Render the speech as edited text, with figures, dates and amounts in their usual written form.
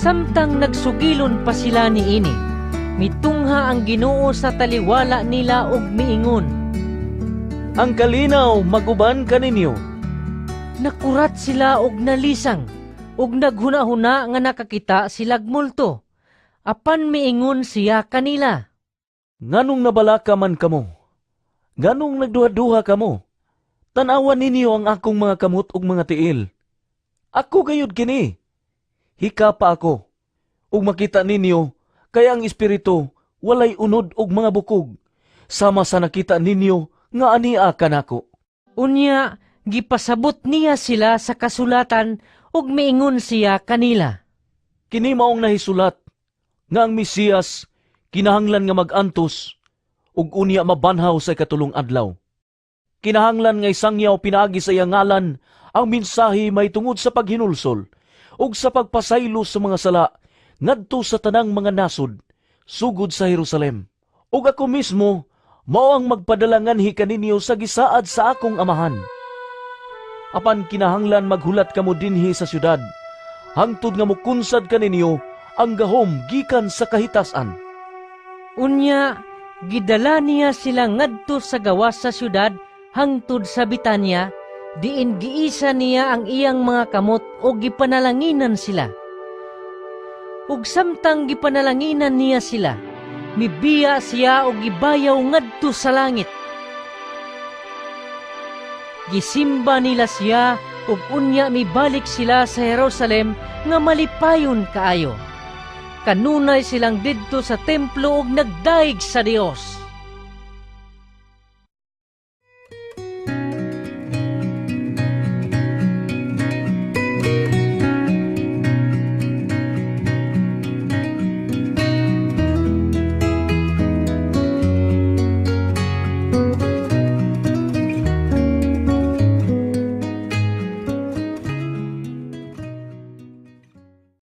Samtang nagsugilon pa sila niini, mitungha ang Ginoo sa taliwala nila og miingon, Ang kalinaw maguban kaninyo. nakurat sila og nalisang, og naghuna-huna nga nakakita silag multo. Apan miingon siya kanila, Nganong nabalaka man kamo? Ganong nagduha-duha kamo? Tanawan ninyo ang akong mga kamot ug mga tiil. Ako gayud kini. Hika pa ako. Ug makita ninyo, kaya ang espiritu walay unod og mga bukog. Sama sa nakita ninyo nga ania kanako. Unya, gipasabot niya sila sa kasulatan ug miingon siya kanila, Kini maong nahisulat nga ang Mesiyas kinahanglan nga magantos ug unya mabanhaw sa ikatulong adlaw. Kinahanglan nga isangyaw pinaagi sa iyang ngalan ang mensahe may tungod sa paghinulsol ug sa pagpasaylo sa mga sala ngadto sa tanang mga nasod sugod sa Jerusalem. Ug ako mismo mao ang magpadalanganhi kaninyo sa gisaad sa akong amahan. Apan kinahanglan maghulat kamo dinhi sa syudad hangtod nga mukunsad kaninyo ang gahom gikan sa kahitasan. Unya, gidala niya sila ngadto sa gawas sa syudad hangtod sa Betania, diin giisa niya ang iyang mga kamot o gipanalanginan sila. Ug samtang gipanalanginan niya sila, mibiya siya o gibayaw ngadto sa langit. Gisimba nila siya ug unya mibalik sila sa Jerusalem nga malipayon kaayo. Kanunay silang didto sa templo ug nagdaig sa Dios.